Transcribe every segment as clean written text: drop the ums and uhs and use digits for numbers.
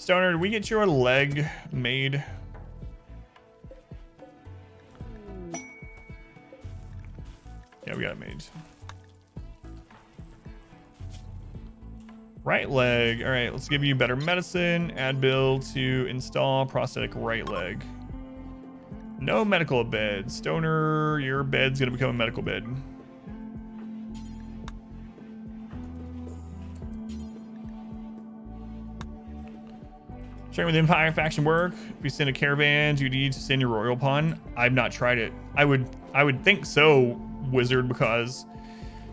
Stoner, did we get your leg made? Yeah, we got it made. Right leg. All right, let's give you better medicine. Add build to install prosthetic right leg. No medical bed. Stoner, your bed's gonna become a medical bed. Sharing with Empire faction work. If you send a caravan, do you need to send your royal pawn? I've not tried it. I would think so, Wizard, because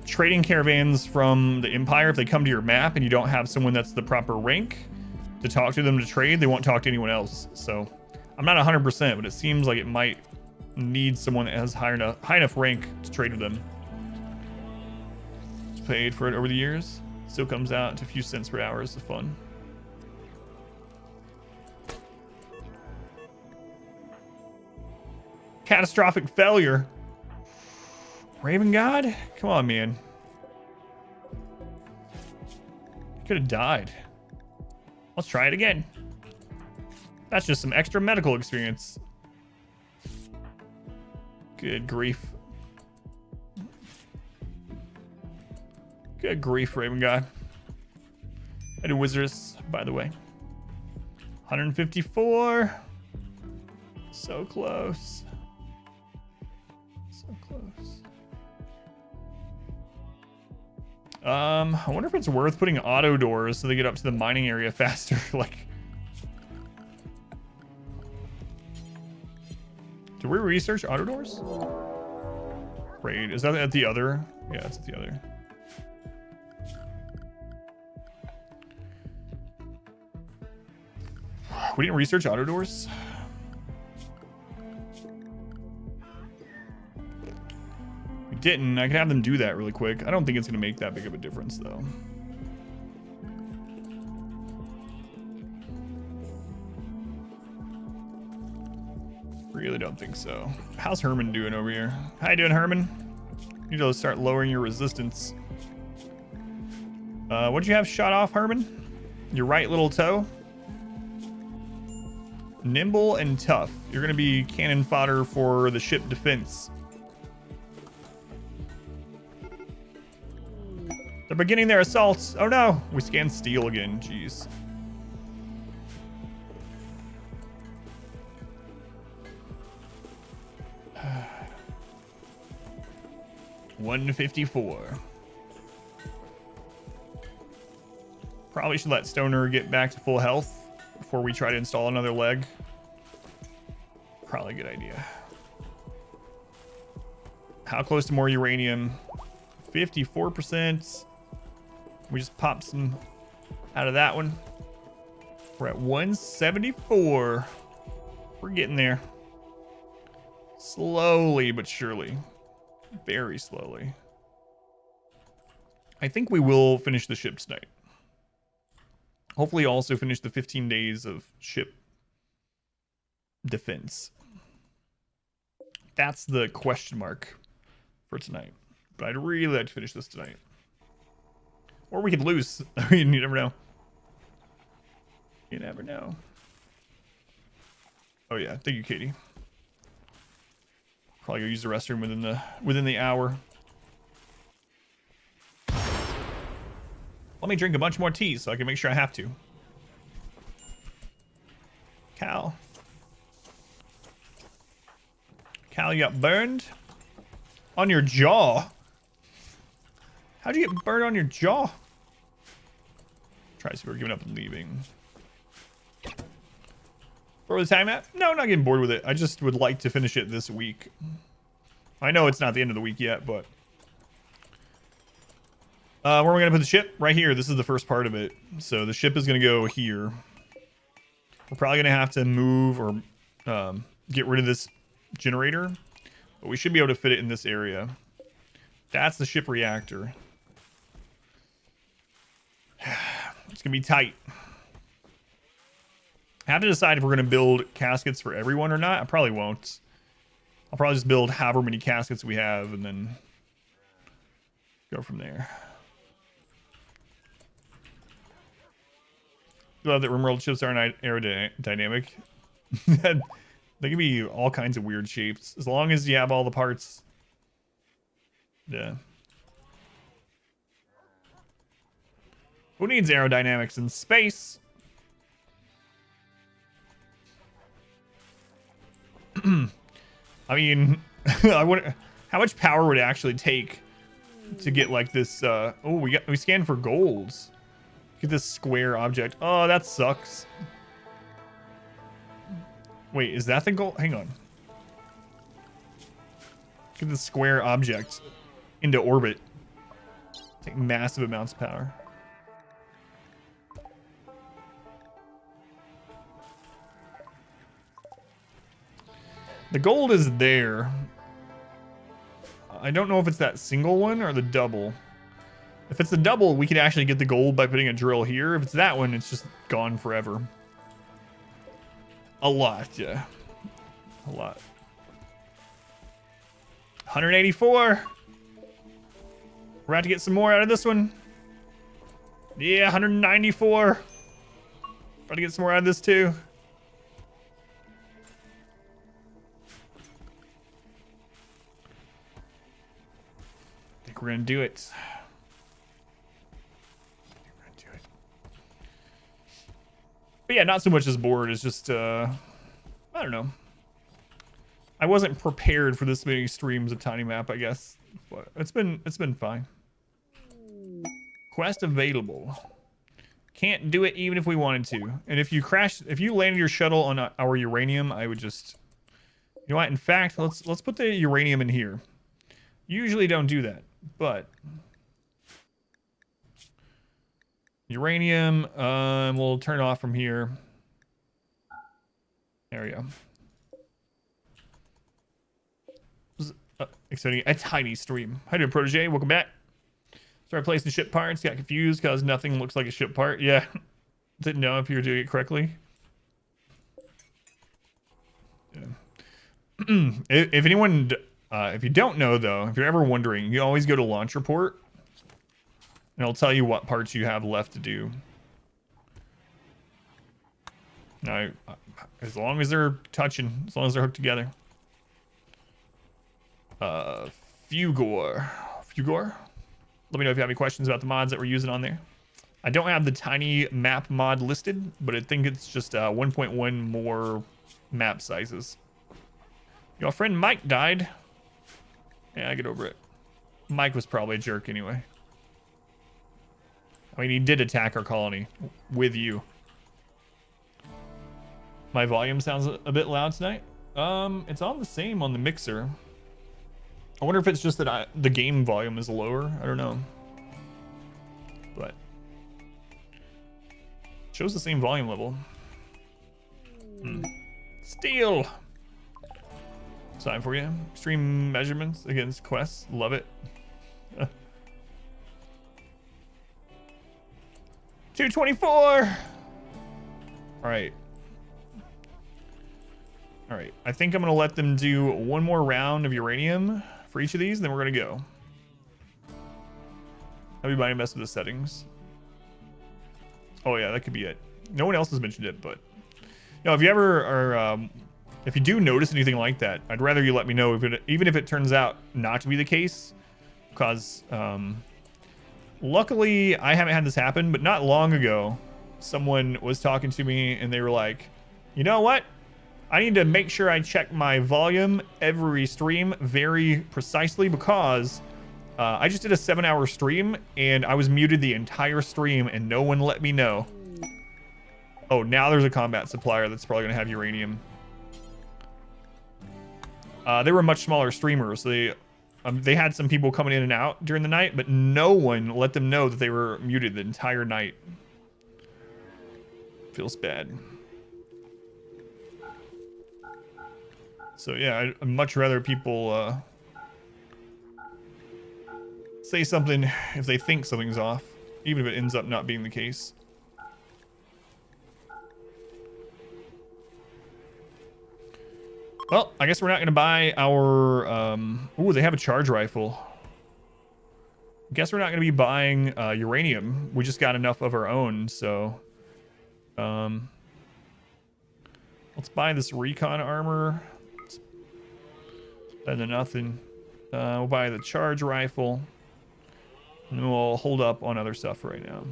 trading caravans from the Empire, if they come to your map and you don't have someone that's the proper rank to talk to them to trade, they won't talk to anyone else. So I'm not 100%, but it seems like it might need someone that has high enough rank to trade with them. Just paid for it over the years. Still comes out to a few cents per hour. It's fun. Catastrophic failure. Raven God? Come on, man. You could have died. Let's try it again. That's just some extra medical experience. Good grief. Good grief, Raven God. I do Wizards, by the way. 154. So close. So close. I wonder if it's worth putting auto doors so they get up to the mining area faster. Like, did we research auto doors? Raid, is that at the other? Yeah, it's at the other. We didn't research auto doors. Didn't. I could have them do that really quick. I don't think it's going to make that big of a difference, though. Really don't think so. How's Herman doing over here? How you doing, Herman? You need to start lowering your resistance. What'd you have shot off, Herman? Your right little toe? Nimble and tough. You're going to be cannon fodder for the ship defense. They're beginning their assaults. Oh no, we scanned steel again. Jeez. $154. Probably should let Stoner get back to full health before we try to install another leg. Probably a good idea. How close to more uranium? 54%. We just popped some out of that one. We're at 174. We're getting there. Slowly but surely. Very slowly. I think we will finish the ship tonight. Hopefully also finish the 15 days of ship defense. That's the question mark for tonight. But I'd really like to finish this tonight. Or we could lose. I mean, you never know. You never know. Oh yeah, thank you, Katie. Probably go use the restroom within the hour. Let me drink a bunch more tea so I can make sure I have to. Cal. Cal, you got burned? On your jaw? How'd you get burned on your jaw? Try to see if we're giving up and leaving. For the time at? No, I'm not getting bored with it. I just would like to finish it this week. I know it's not the end of the week yet, but... where are we going to put the ship? Right here. This is the first part of it. So the ship is going to go here. We're probably going to have to move or get rid of this generator. But we should be able to fit it in this area. That's the ship reactor. It's going to be tight. I have to decide if we're going to build caskets for everyone or not. I probably won't. I'll probably just build however many caskets we have and then go from there. Love that RimWorld ships aren't aerodynamic. They can be all kinds of weird shapes as long as you have all the parts. Yeah. Who needs aerodynamics in space? I mean, I wonder how much power would it actually take to get like this. Oh, we scanned for golds. Get this square object. Oh, that sucks. Wait, is that the goal? Hang on. Get this square object into orbit. Take massive amounts of power. The gold is there. I don't know if it's that single one or the double. If it's the double, we could actually get the gold by putting a drill here. If it's that one, it's just gone forever. A lot, yeah. A lot. 184. We're about to get some more out of this one. Yeah, 194. About to get some more out of this too. I think we're gonna do it. But yeah, not so much this board. It's just I don't know. I wasn't prepared for this many streams of Tiny Map, I guess. But it's been fine. Quest available. Can't do it even if we wanted to. And if you landed your shuttle on our uranium, I would just, you know what? In fact, let's put the uranium in here. Usually don't do that, but uranium, we'll turn it off from here. There we go. Expecting a tiny stream. How you doing, Protege? Welcome back. Started placing ship parts. Got confused because nothing looks like a ship part. Yeah. Didn't know if you were doing it correctly. Yeah. If anyone, if you don't know though, if you're ever wondering, you always go to launch report. And it'll tell you what parts you have left to do. Now, as long as they're touching, as long as they're hooked together. Fugor. Let me know if you have any questions about the mods that we're using on there. I don't have the tiny map mod listed, but I think it's just 1.1 more map sizes. Your friend Mike died. Yeah, I get over it. Mike was probably a jerk anyway. I mean, he did attack our colony with you. My volume sounds a bit loud tonight. It's on the same on the mixer. I wonder if it's just that the game volume is lower. I don't know. But shows the same volume level. Steel. Time for you. Extreme measurements against quests. Love it. 224. All right. All right. I think I'm gonna let them do one more round of uranium for each of these, and then we're gonna go. Everybody mess with the settings. Oh yeah, that could be it. No one else has mentioned it, but you know, if you ever are, if you do notice anything like that, I'd rather you let me know, even if it turns out not to be the case, because luckily I haven't had this happen, but not long ago, someone was talking to me and they were like, you know what? I need to make sure I check my volume every stream very precisely because I just did a 7-hour stream and I was muted the entire stream and no one let me know. Oh, now there's a combat supplier that's probably gonna have uranium. They were much smaller streamers. They had some people coming in and out during the night, but no one let them know that they were muted the entire night. Feels bad. So yeah, I'd much rather people say something if they think something's off, even if it ends up not being the case. Well, I guess we're not going to buy our... Ooh, they have a charge rifle. Guess we're not going to be buying uranium. We just got enough of our own, so... Let's buy this recon armor. Better than nothing. We'll buy the charge rifle. And we'll hold up on other stuff right now.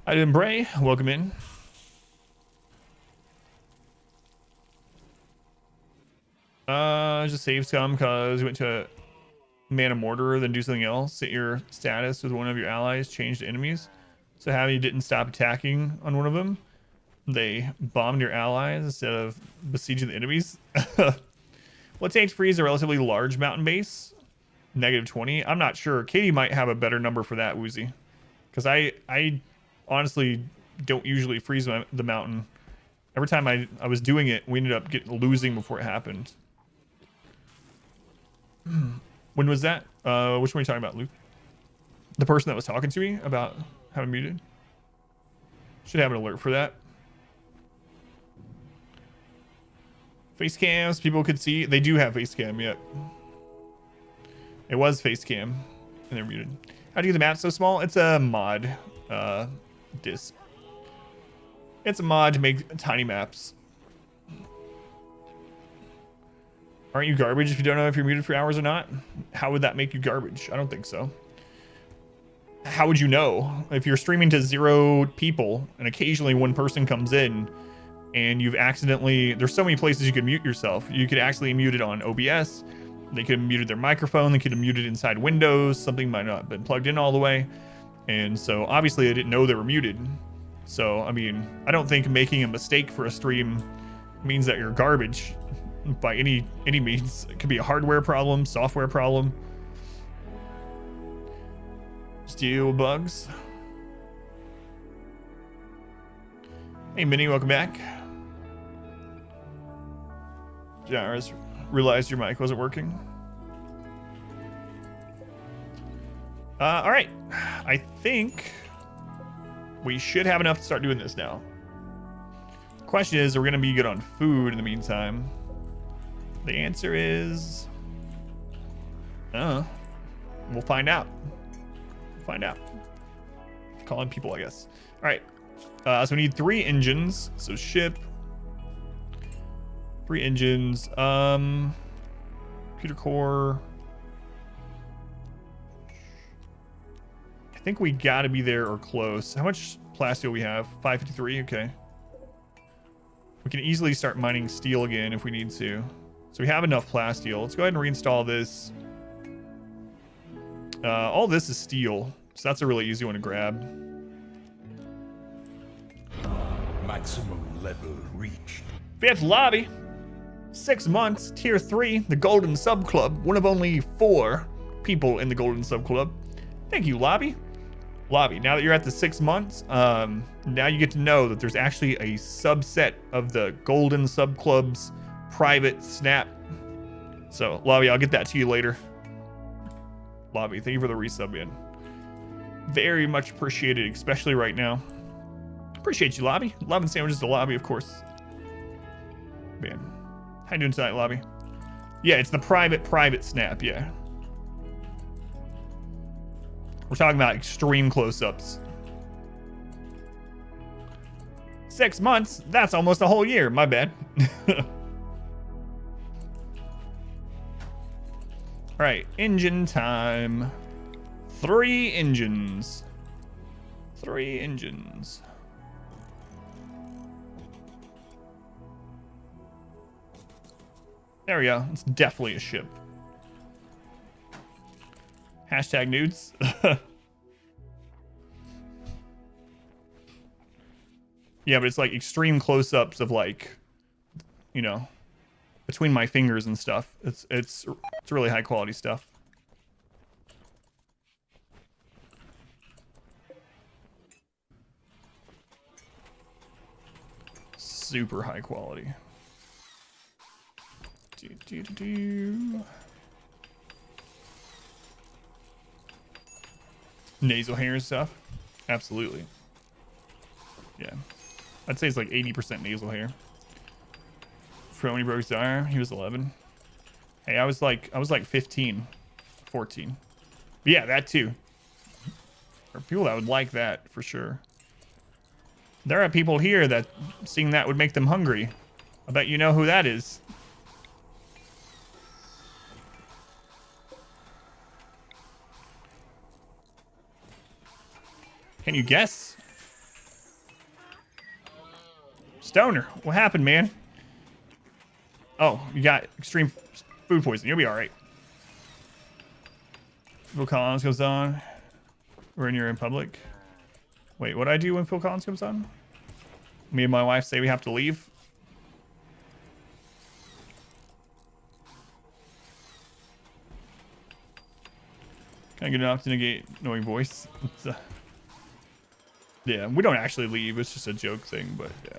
I didn't Bray. Welcome in. Just save some because we went to Man of Mortar, then do something else. Set your status with one of your allies, change to enemies. So how you didn't stop attacking on one of them. They bombed your allies instead of besieging the enemies. What takes freeze a relatively large mountain base? -20. I'm not sure. Katie might have a better number for that, Woozy. Because I honestly don't usually freeze the mountain. Every time I was doing it, we ended up losing before it happened. When was that? Which one are you talking about, Luke? The person that was talking to me about having muted? Should have an alert for that. Face cams, people could see. They do have face cam, yep. It was face cam, and they're muted. How do you get the map so small? It's a mod. Disc. It's a mod to make tiny maps. Aren't you garbage if you don't know if you're muted for hours or not? How would that make you garbage? I don't think so. How would you know? If you're streaming to 0 people and occasionally one person comes in and you've accidentally... There's so many places you could mute yourself. You could actually mute it on OBS. They could have muted their microphone. They could have muted inside Windows. Something might not have been plugged in all the way. And so obviously they didn't know they were muted. So, I mean, I don't think making a mistake for a stream means that you're garbage by any means. It could be a hardware problem, software problem. Steel bugs. Hey, Minnie, welcome back. Jairus realized your mic wasn't working. All right. I think we should have enough to start doing this now. Question is, are we going to be good on food in the meantime? The answer is... we'll find out. We'll find out. Calling people, I guess. All right. So we need 3 engines. So ship. 3 engines. Computer core. I think we got to be there or close. How much plasteel we have? 553. Okay. We can easily start mining steel again if we need to. So we have enough plasteel. Let's go ahead and reinstall this. All this is steel, so that's a really easy one to grab. Maximum level reached. 5th lobby. 6 months. Tier 3. The Golden Sub Club. One of only 4 people in the Golden Sub Club. Thank you, lobby. Lobby. Now that you're at the 6 months, now you get to know that there's actually a subset of the Golden Sub Club's private snap. So, lobby, I'll get that to you later. Lobby, thank you for the resub, man. Very much appreciated, especially right now. Appreciate you, lobby. Love and sandwiches to lobby, of course. Man, how you doing tonight, lobby? Yeah, it's the private snap, yeah. We're talking about extreme close-ups. 6 months? That's almost a whole year. My bad. All right, engine time. 3 engines. 3 engines. There we go. It's definitely a ship. Hashtag nudes. Yeah, but it's like extreme close-ups of like, you know, between my fingers and stuff. It's really high quality stuff. Super high quality. Nasal hair and stuff. Absolutely. Yeah. I'd say it's like 80% nasal hair. From when he broke his arm, he was 11. Hey, I was like 15, 14. Yeah, that too. There are people that would like that for sure. There are people here that seeing that would make them hungry. I bet you know who that is. Can you guess? Stoner, what happened, man? Oh, you got extreme food poisoning. You'll be all right. Phil Collins goes on. When you're in public. Wait, what do I do when Phil Collins comes on? Me and my wife say we have to leave. Can I get enough to negate annoying voice? Yeah, we don't actually leave. It's just a joke thing, but yeah.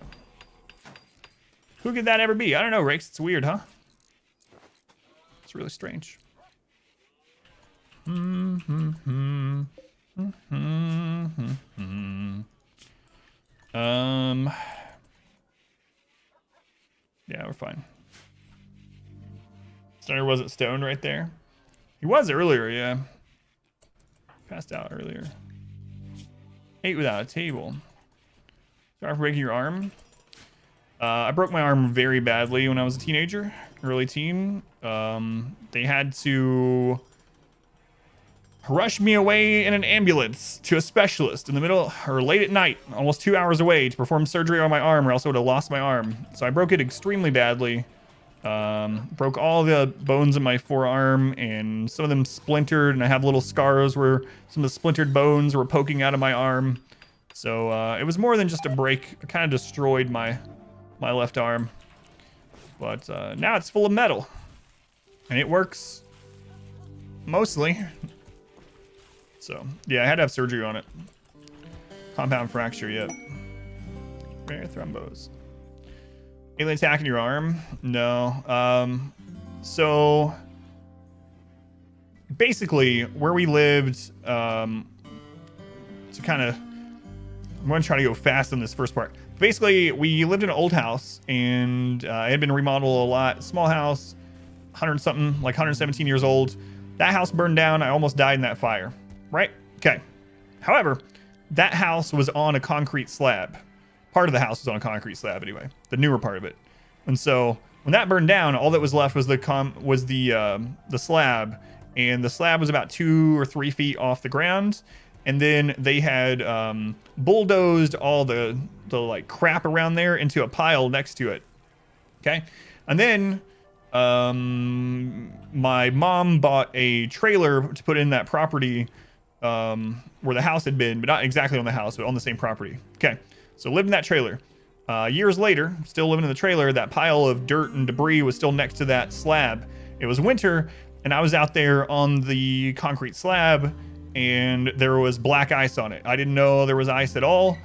Who could that ever be? I don't know, Rix. It's weird, huh? It's really strange. Yeah, we're fine. Stoner wasn't stoned right there. He was earlier, yeah. Passed out earlier. Ate without a table. Sorry for breaking your arm. I broke my arm very badly when I was a teenager, early teen. They had to rush me away in an ambulance to a specialist in the middle or late at night, almost 2 hours away, to perform surgery on my arm, or else I would have lost my arm. So I broke it extremely badly. Broke all the bones in my forearm, and some of them splintered, and I have little scars where some of the splintered bones were poking out of my arm. So it was more than just a break. It kind of destroyed my left arm. But now it's full of metal, and it works mostly. So yeah, I had to have surgery on it. Compound fracture, yep. Rare thrombose. Alien attack in your arm? No. So basically where we lived, to kind of, I'm going to try to go fast on this first part. Basically, we lived in an old house, and it had been remodeled a lot. Small house, 100 something, like 117 years old. That house burned down. I almost died in that fire, right? Okay. However, that house was on a concrete slab. Part of the house was on a concrete slab anyway, the newer part of it. And so when that burned down, all that was left was the slab, and the slab was about 2 or 3 feet off the ground. And then they had bulldozed all the like crap around there into a pile next to it. Okay. And then my mom bought a trailer to put in that property where the house had been, but not exactly on the house, but on the same property. Okay. So lived in that trailer. Years later, still living in the trailer, that pile of dirt and debris was still next to that slab. It was winter, and I was out there on the concrete slab, and there was black ice on it. I didn't know there was ice at all,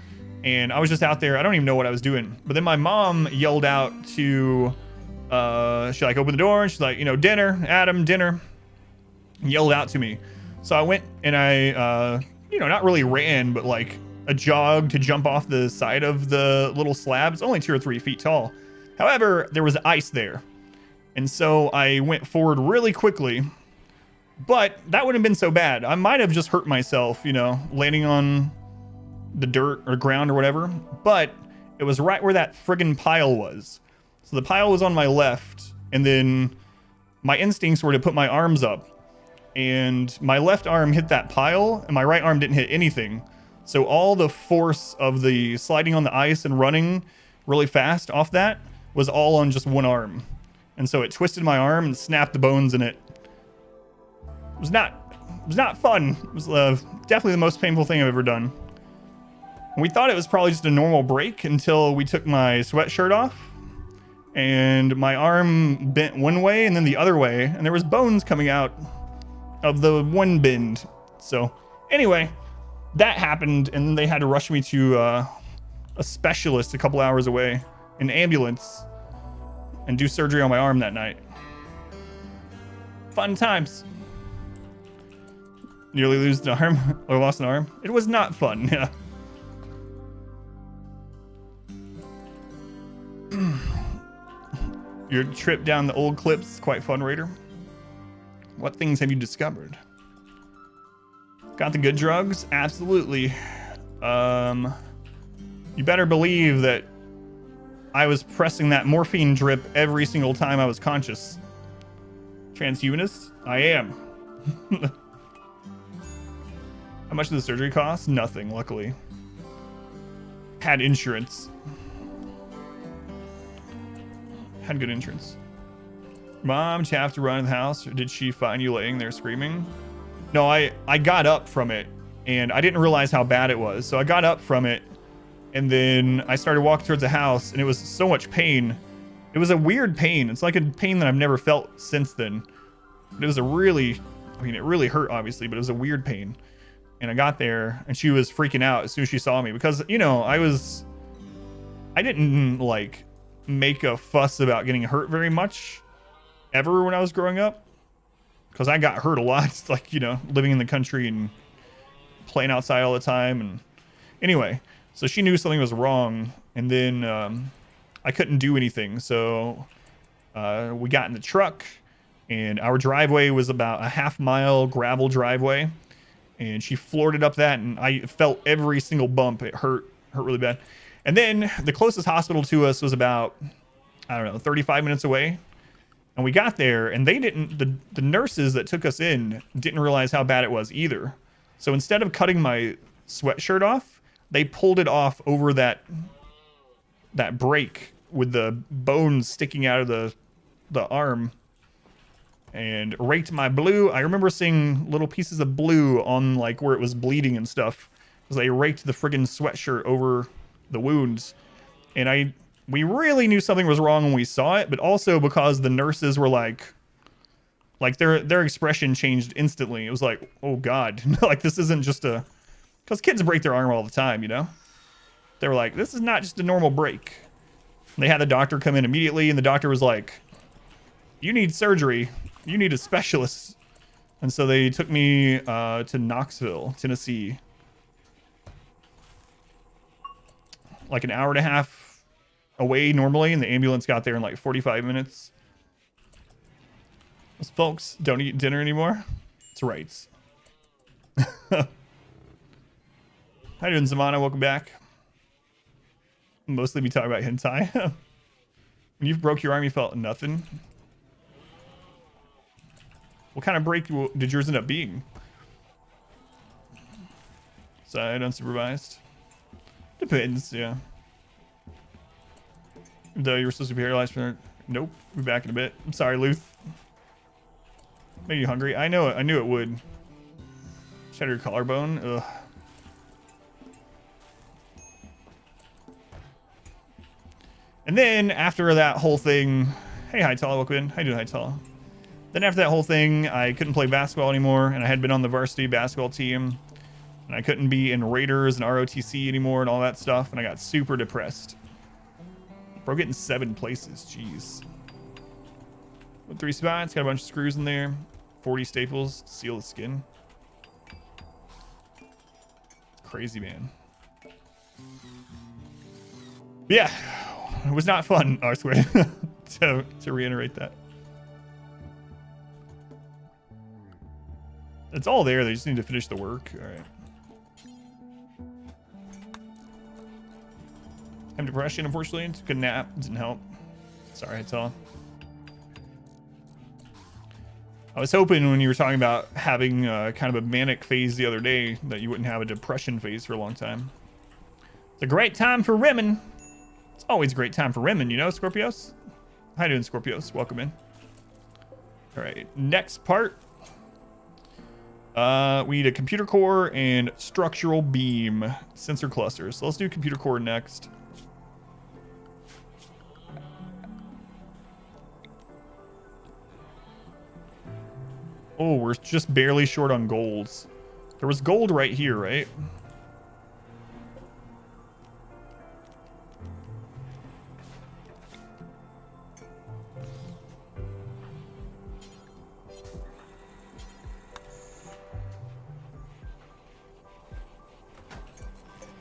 and I was just out there. I don't even know what I was doing. But then my mom yelled out to, she like opened the door, and she's like, you know, dinner, Adam, dinner, and yelled out to me. So I went and I, you know, not really ran, but like a jog to jump off the side of the little slab. It's only 2 or 3 feet tall. However, there was ice there. And so I went forward really quickly, but that wouldn't have been so bad. I might have just hurt myself, you know, landing on the dirt or ground or whatever, but it was right where that friggin' pile was. So the pile was on my left, and then my instincts were to put my arms up, and my left arm hit that pile and my right arm didn't hit anything. So all the force of the sliding on the ice and running really fast off that was all on just one arm. And so it twisted my arm and snapped the bones in it. It was not fun. It was definitely the most painful thing I've ever done. And we thought it was probably just a normal break until we took my sweatshirt off, and my arm bent one way and then the other way, and there was bones coming out of the one bend. So anyway, that happened, and then they had to rush me to a specialist a couple hours away, an ambulance, and do surgery on my arm that night. Fun times. Nearly lose an arm or lost an arm. It was not fun. Yeah. Your trip down the old clips, quite fun, Raider. What things have you discovered? Got the good drugs? Absolutely. You better believe that I was pressing that morphine drip every single time I was conscious. Transhumanist? I am. How much did the surgery cost? Nothing, luckily. Had insurance. Had good insurance. Mom, did you have to run in the house, or did she find you laying there screaming? No, I got up from it, and I didn't realize how bad it was. So I got up from it, and then I started walking towards the house, and it was so much pain. It was a weird pain. It's like a pain that I've never felt since then. But it was a really, I mean, it really hurt, obviously, but it was a weird pain. And I got there, and she was freaking out as soon as she saw me, because, you know, I didn't, like, make a fuss about getting hurt very much ever when I was growing up, because I got hurt a lot. It's like, you know, living in the country and playing outside all the time. And anyway, so she knew something was wrong, and then I couldn't do anything. So we got in the truck, and our driveway was about a half-mile gravel driveway, and she floored it up that, and I felt every single bump. It hurt really bad. And then the closest hospital to us was about, I don't know, 35 minutes away. And we got there, and they didn't, the nurses that took us in didn't realize how bad it was either. So instead of cutting my sweatshirt off, they pulled it off over that break with the bones sticking out of the arm, and raked my blue. I remember seeing little pieces of blue on like where it was bleeding and stuff, because they raked the friggin' sweatshirt over the wounds. And we really knew something was wrong when we saw it, but also because the nurses were like their expression changed instantly. It was like, oh God, like this isn't just because kids break their arm all the time, you know? They were like, this is not just a normal break. And they had the doctor come in immediately, and the doctor was like, you need surgery. You need a specialist. And so they took me to Knoxville, Tennessee. Like an hour and a half away normally, and the ambulance got there in like 45 minutes. Those folks don't eat dinner anymore. It's rights. How you doing, Zamana? Welcome back. Mostly me talking about hentai. When you broke your arm, you felt nothing. What kind of break did yours end up being? Side unsupervised. Depends, yeah. Though you were supposed to be paralyzed for... Nope. We'll be back in a bit. I'm sorry, Luth. Made you hungry? I know it. I knew it would. Shatter your collarbone? Ugh. And then, after that whole thing... Hey, Hytala, welcome in. How you doing, Hytala? Then after that whole thing, I couldn't play basketball anymore, and I had been on the varsity basketball team, and I couldn't be in Raiders and ROTC anymore and all that stuff, and I got super depressed. Bro, getting 7 places, jeez. With 3 spots, got a bunch of screws in there, 40 staples to seal the skin. Crazy, man. Yeah, it was not fun, I swear, to reiterate that. It's all there. They just need to finish the work. All right. I have depression, unfortunately. Took a nap. Didn't help. Sorry, it's all. I was hoping when you were talking about having kind of a manic phase the other day that you wouldn't have a depression phase for a long time. It's a great time for rimming. It's always a great time for rimming, you know, Scorpios? How you doing, Scorpios? Welcome in. All right, next part. We need a computer core and structural beam sensor clusters. So let's do computer core next. Oh, we're just barely short on golds. There was gold right here, right?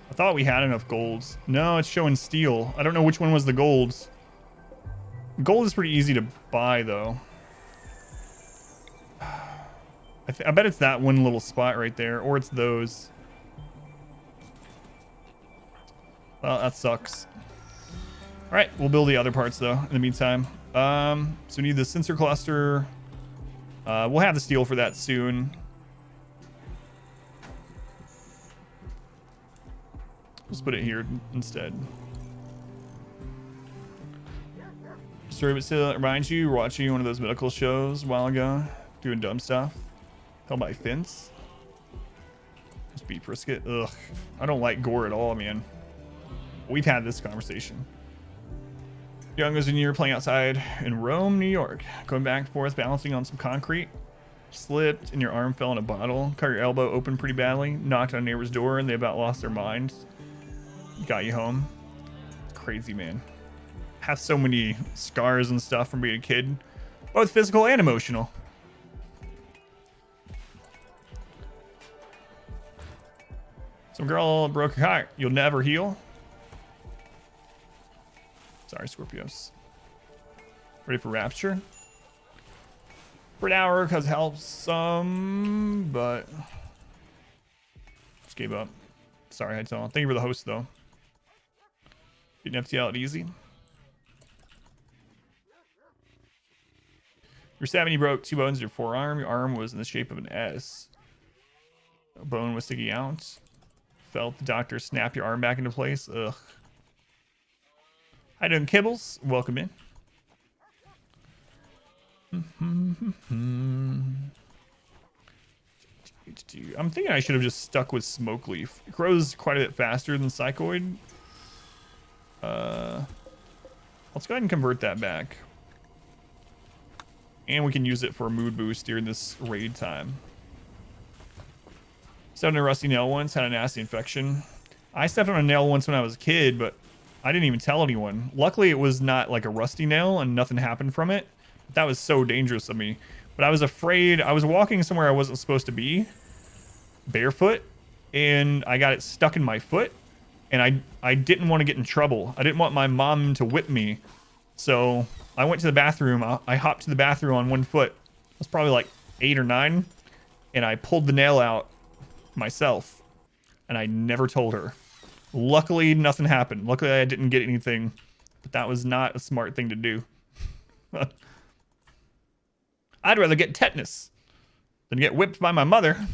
I thought we had enough golds. No, it's showing steel. I don't know which one was the golds. Gold is pretty easy to buy, though. I bet it's that one little spot right there, or it's those. Well, that sucks. All right, we'll build the other parts though in the meantime. So we need the sensor cluster. We'll have the steel for that soon. Let's put it here instead. Story but still reminds you, watching one of those medical shows a while ago, doing dumb stuff. Held by fence. Just beef brisket. Ugh. I don't like gore at all, man. We've had this conversation. Young was when you were playing outside in Rome, New York. Going back and forth, balancing on some concrete. Slipped and your arm fell in a bottle. Cut your elbow open pretty badly. Knocked on a neighbor's door and they about lost their minds. Got you home. It's crazy, man. Have so many scars and stuff from being a kid. Both physical and emotional. Some girl broke her heart. You'll never heal. Sorry, Scorpios. Ready for Rapture? For an hour, because it helps some, but just gave up. Sorry, I tell. Thank you for the host, though. Getting FTL it easy. You're stabbing, you broke 2 bones in your forearm. Your arm was in the shape of an S. A bone was sticking out. Felt the doctor snap your arm back into place. Ugh. How you doing, Kibbles? Welcome in. I'm thinking I should have just stuck with Smoke Leaf. It grows quite a bit faster than Psychoid. Let's go ahead and convert that back. And we can use it for a mood boost during this raid time. Stepped on a rusty nail once, had a nasty infection. I stepped on a nail once when I was a kid, but I didn't even tell anyone. Luckily, it was not like a rusty nail and nothing happened from it. That was so dangerous of me. But I was afraid. I was walking somewhere I wasn't supposed to be, barefoot, and I got it stuck in my foot. And I didn't want to get in trouble. I didn't want my mom to whip me. So I went to the bathroom. I hopped to the bathroom on one foot. I was probably like 8 or 9. And I pulled the nail out myself. And I never told her. Luckily, nothing happened. Luckily, I didn't get anything. But that was not a smart thing to do. I'd rather get tetanus than get whipped by my mother.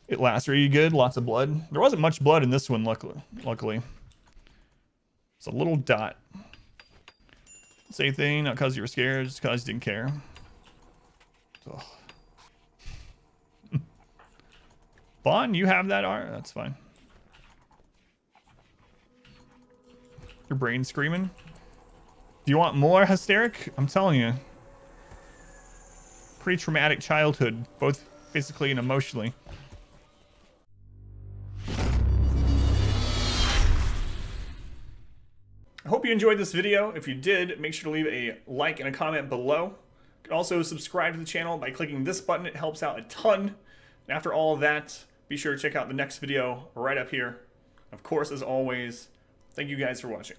It lasts really good. Lots of blood. There wasn't much blood in this one, luckily. It's a little dot. Same thing, not because you were scared, just because you didn't care. Vaughn, you have that art? That's fine. Your brain's screaming. Do you want more hysteric? I'm telling you. Pretty traumatic childhood, both physically and emotionally. I hope you enjoyed this video. If you did, make sure to leave a like and a comment below. You can also subscribe to the channel by clicking this button. It helps out a ton. And after all of that, be sure to check out the next video right up here. Of course, as always, thank you guys for watching.